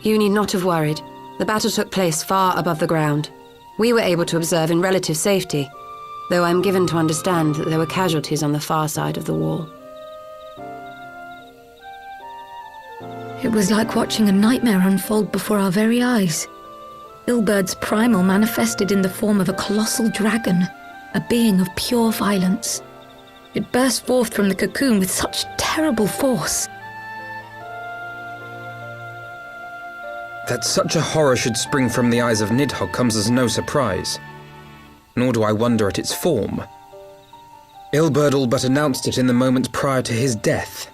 You need not have worried. The battle took place far above the ground. We were able to observe in relative safety, though I'm given to understand that there were casualties on the far side of the wall. It was like watching a nightmare unfold before our very eyes. Ilbird's primal manifested in the form of a colossal dragon, a being of pure violence. It burst forth from the cocoon with such terrible force. That such a horror should spring from the eyes of Nidhogg comes as no surprise. Nor do I wonder at its form. Ilberd all but announced it in the moments prior to his death.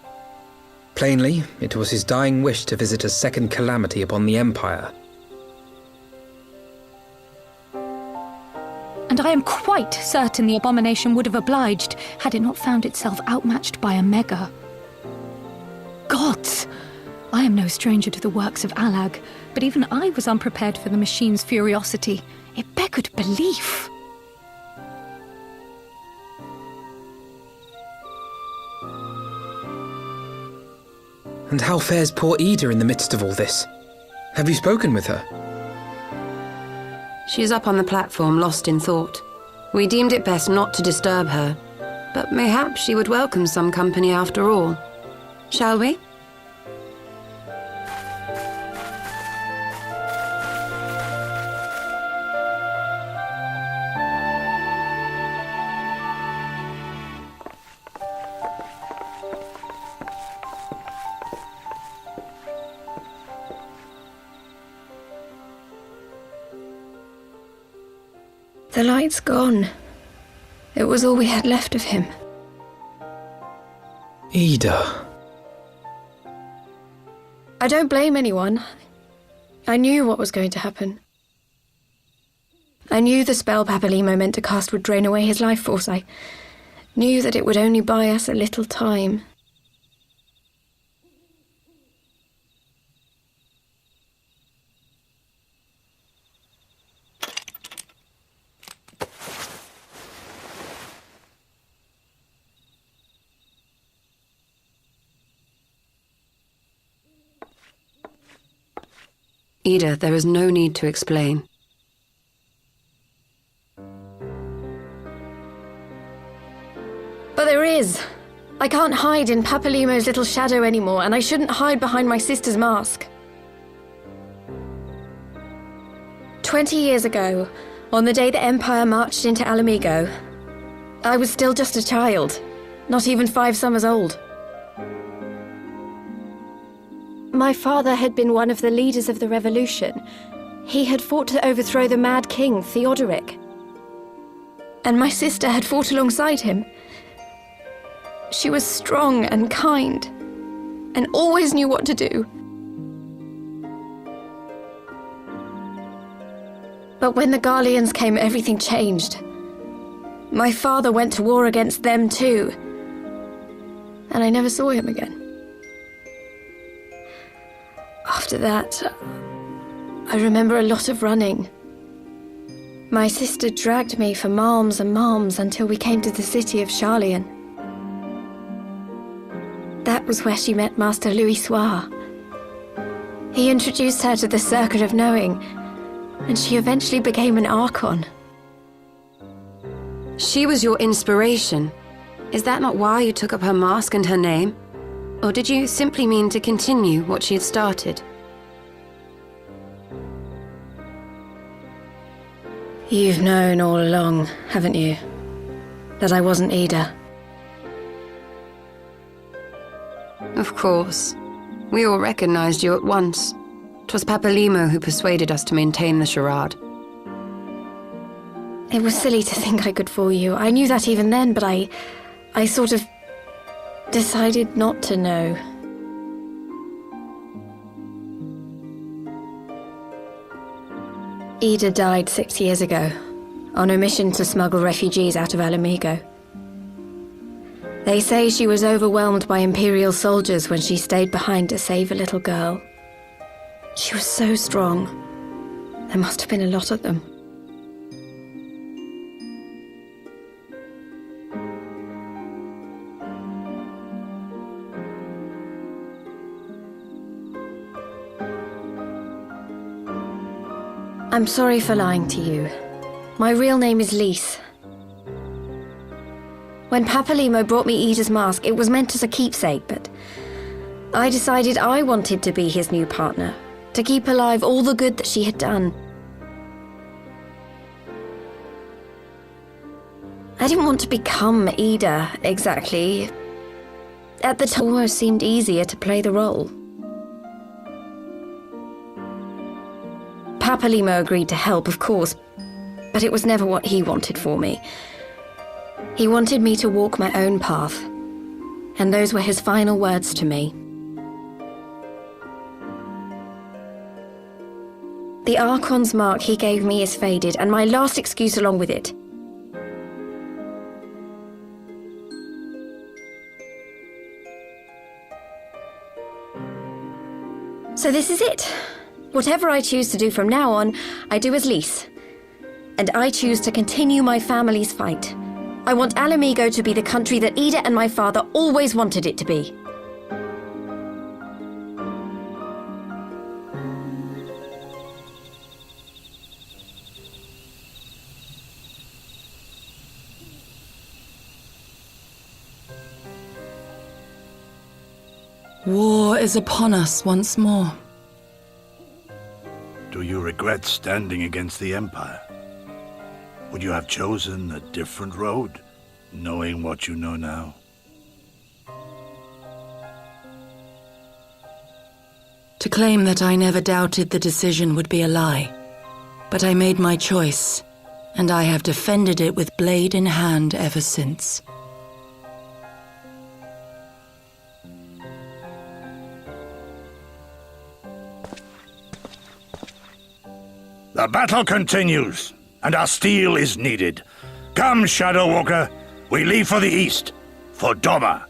Plainly, it was his dying wish to visit a second calamity upon the Empire. And I am quite certain the abomination would have obliged had it not found itself outmatched by a mega. Gods! I am no stranger to the works of Allag, but even I was unprepared for the machine's furiosity. It beggared belief. And how fares poor Ida in the midst of all this? Have you spoken with her? She's up on the platform, lost in thought. We deemed it best not to disturb her, but mayhaps she would welcome some company after all. Shall we? The light's gone. It was all we had left of him. Ida. I don't blame anyone. I knew what was going to happen. I knew the spell Papalimo meant to cast would drain away his life force. I knew that it would only buy us a little time. Ida, there is no need to explain. But there is. I can't hide in Papalimo's little shadow anymore, and I shouldn't hide behind my sister's mask. 20 years ago, on the day the Empire marched into Alamigo, I was still just a child, not even 5 summers old. My father had been one of the leaders of the revolution. He had fought to overthrow the Mad King, Theodoric. And my sister had fought alongside him. She was strong and kind, and always knew what to do. But when the Garleans came, everything changed. My father went to war against them too, and I never saw him again. After that, I remember a lot of running. My sister dragged me for malms and malms until we came to the city of Charlian. That was where she met Master Louis Soir. He introduced her to the Circuit of Knowing, and she eventually became an Archon. She was your inspiration. Is that not why you took up her mask and her name? Or did you simply mean to continue what she had started? You've known all along, haven't you? That I wasn't Ida. Of course. We all recognized you at once. 'Twas Papalimo who persuaded us to maintain the charade. It was silly to think I could fool you. I knew that even then, but I sort of decided not to know. Ida died 6 years ago, on a mission to smuggle refugees out of Alamigo. They say she was overwhelmed by Imperial soldiers when she stayed behind to save a little girl. She was so strong. There must have been a lot of them. I'm sorry for lying to you. My real name is Lise. When Papalimo brought me Ida's mask, it was meant as a keepsake, but I decided I wanted to be his new partner, to keep alive all the good that she had done. I didn't want to become Ida, exactly. At the time, it almost seemed easier to play the role. Papalimo agreed to help, of course, but it was never what he wanted for me. He wanted me to walk my own path, and those were his final words to me. The Archon's mark he gave me is faded, and my last excuse along with it. So this is it. Whatever I choose to do from now on, I do as Lise. And I choose to continue my family's fight. I want Alamigo to be the country that Ida and my father always wanted it to be. War is upon us once more. Do you regret standing against the Empire? Would you have chosen a different road, knowing what you know now? To claim that I never doubted the decision would be a lie. But I made my choice, and I have defended it with blade in hand ever since. The battle continues, and our steel is needed. Come, Shadow Walker, we leave for the east, for Doma.